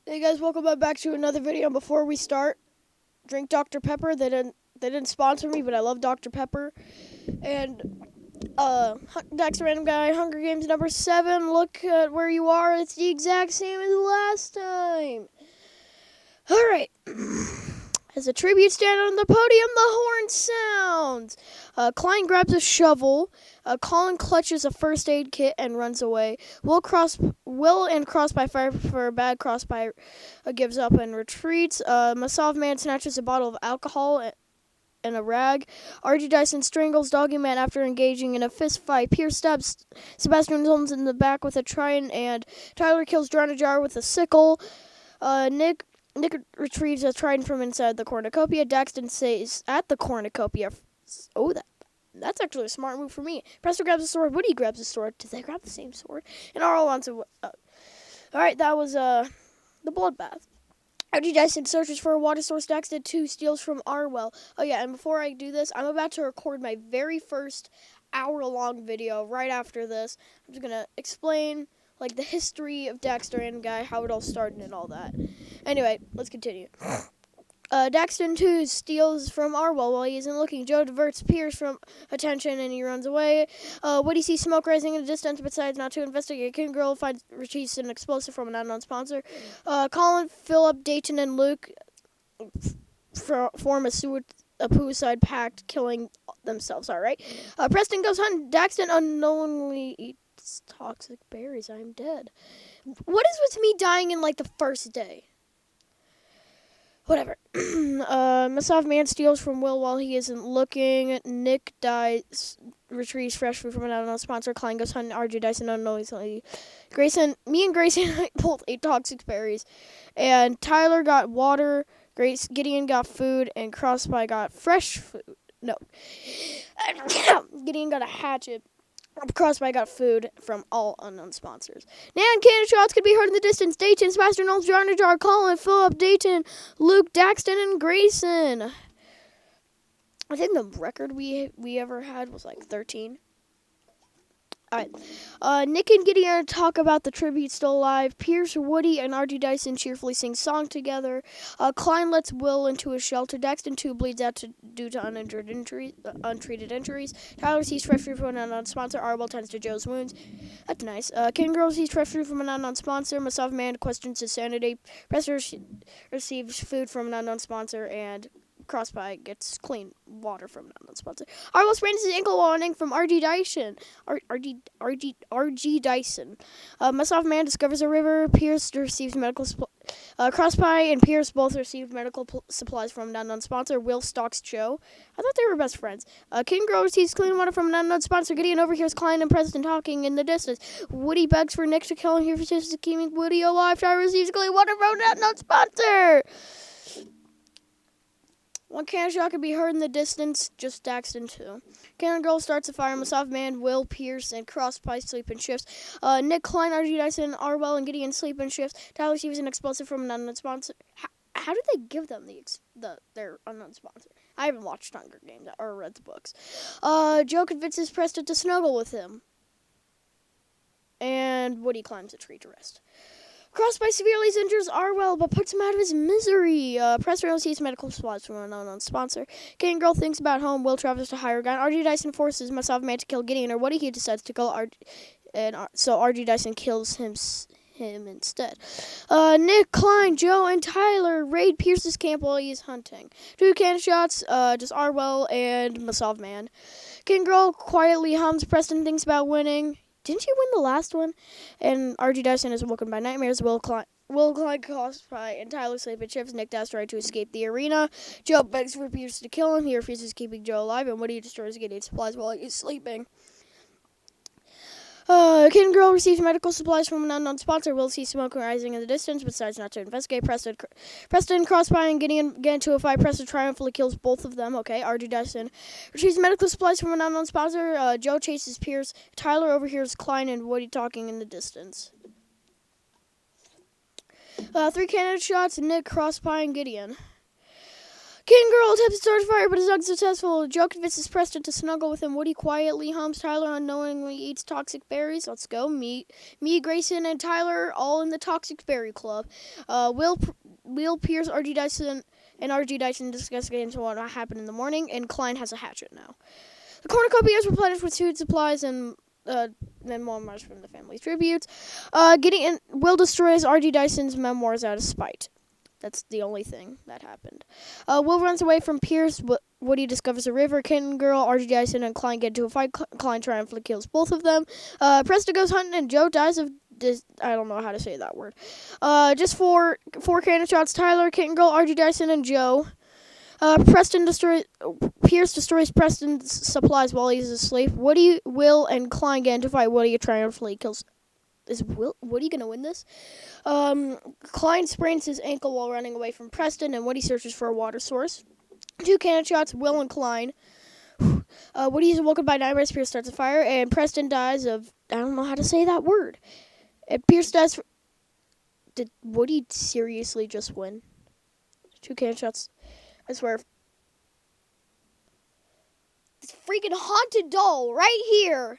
Hey guys, welcome back to another video. Before we start, drink Dr. Pepper. They didn't sponsor me, but I love Dr. Pepper. And Dax the Random Guy, Hunger Games number 7. Look at where you are. It's the exact same as last time. All right. As a tribute stand on the podium, the horn sounds. Klein grabs a shovel. Colin clutches a first aid kit and runs away. Will and Crossby fire for a bad. Crossby gives up and retreats. Masov Man snatches a bottle of alcohol and a rag. R.G. Dyson strangles Doggy Man after engaging in a fist fight. Pierce stabs Sebastian Holmes in the back with a trident, and Tyler kills Dronajar with a sickle. Nick retrieves a trident from inside the cornucopia. Daxton stays at the cornucopia. Oh, that's actually a smart move for me. Preston grabs a sword. Woody grabs a sword. Did they grab the same sword? And Arl wants to... Alright, that was the bloodbath. R.G. Dyson searches for a water source. Daxton 2 steals from Arwell. Oh yeah, and before I do this, I'm about to record my very first hour-long video right after this. I'm just going to explain the history of Dax the Random Guy, how it all started and all that. Anyway, let's continue. Daxton 2 steals from Arwell while he isn't looking. Joe diverts Pierce from attention and he runs away. Woody sees smoke rising in the distance but decides not to investigate. King Girl retrieves an explosive from an unknown sponsor. Colin, Philip, Dayton, and Luke form a suicide pact, killing themselves. Alright. Preston goes hunting. Daxton unknowingly eats toxic berries. I'm dead. What is with me dying in the first day? Whatever. Masov Man steals from Will while he isn't looking. Nick dies, retrieves fresh food from an unknown sponsor. Klein goes hunting. R.J. Dyson unknowingly. Me and Grayson both ate toxic berries. And Tyler got water. Gideon got food. And Crossby got fresh food. No. Gideon got a hatchet. Crossby got food from all unknown sponsors. Nan cannon shots could be heard in the distance. Dayton, Sebastian Knowles, Dronajar, Colin, Philip, Dayton, Luke, Daxton, and Grayson. I think the record we ever had was 13. Alright. Nick and Gideon talk about the tribute still alive. Pierce, Woody, and R.G. Dyson cheerfully sing song together. Klein lets Will into a shelter. Daxton 2 bleeds out due to untreated injuries. Tyler sees fresh food from an unknown sponsor. Arwell tends to Joe's wounds. That's nice. King Girl sees fresh food from an unknown sponsor. Masov Man questions his sanity. Presser receives food from an unknown sponsor. And Crossby gets clean water from an unknown sponsor. Arwell sprains his ankle while running from R.G. Dyson. R.G. Dyson. Masov Man discovers a river. Pierce receives medical supplies. Crossby and Pierce both received medical supplies from an unknown sponsor. Will stalks Joe. I thought they were best friends. King Girl receives clean water from an unknown sponsor. Gideon overhears Klein and Preston talking in the distance. Woody begs for Nick to kill him. He refuses to keep Woody alive. Tyler receives clean water from an unknown sponsor. One cannon shot could be heard in the distance, just Daxton 2. Cannon Girl starts a fire. Masov Man, Will, Pierce, and Crossby sleep in shifts. Nick, Klein, R.G. Dyson, Arwell, and Gideon sleep in shifts. Tyler receives an explosive from an unknown sponsor. How did they give them their unknown sponsor? I haven't watched Hunger Games or read the books. Joe convinces Preston to snuggle with him. And Woody climbs a tree to rest. Crossby severely injures Arwell, but puts him out of his misery. Preston receives medical supplies from an unknown sponsor. King Girl thinks about home. Will travels to hire a gun. R.G. Dyson forces Masov Man to kill Gideon, or Woody. He decides to kill so R.G. Dyson kills him instead. Nick, Klein, Joe, and Tyler raid Pierce's camp while he is hunting. 2 cannon shots, just Arwell and Masov Man. King Girl quietly hums. Preston thinks about winning. Didn't you win the last one? And R.G. Dyson is woken by nightmares. Will Klein, Crossby, and Tyler sleep in shifts. Nick does try to escape the arena. Joe begs for Pierce to kill him. He refuses, keeping Joe alive. And Woody destroys Gideon supplies while he's sleeping. King Girl receives medical supplies from an unknown sponsor. Will sees smoke rising in the distance, but decides not to investigate. Preston, Crossby, and Gideon get into a fight. Preston triumphantly kills both of them. Okay, R.G. Dyson retrieves medical supplies from an unknown sponsor. Joe chases Pierce. Tyler overhears Klein and Woody talking in the distance. 3 cannon shots, Nick, Crossby, and Gideon. King Girl attempts to start a fire but is unsuccessful. Joe convinces Preston to snuggle with him. Woody quietly hums. Tyler unknowingly eats toxic berries. Let's go. Me, Grayson, and Tyler all in the toxic berry club. Will, Pierce, RG Dyson, and RG Dyson discuss games and what happened in the morning, and Klein has a hatchet now. The cornucopia is replenished with food supplies and memoirs from the family tributes. Will destroys RG Dyson's memoirs out of spite. That's the only thing that happened. Will runs away from Pierce. Woody discovers a river. Kitten Girl, RG Dyson, and Klein get into a fight. Klein triumphantly kills both of them. Preston goes hunting, and Joe dies of I don't know how to say that word. Just four cannon shots. Tyler, Kitten Girl, RG Dyson, and Joe. Pierce destroys Preston's supplies while he's asleep. Woody, Will, and Klein get into a fight. Woody triumphantly kills. Is Woody gonna win this? Klein sprains his ankle while running away from Preston, and Woody searches for a water source. 2 cannon shots, Will and Klein. Woody is awoken by nightmares. Pierce starts a fire, and Preston dies of I don't know how to say that word. And Pierce dies. Did Woody seriously just win? 2 cannon shots. I swear. This freaking haunted doll right here.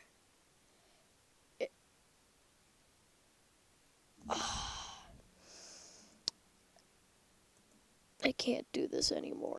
I can't do this anymore.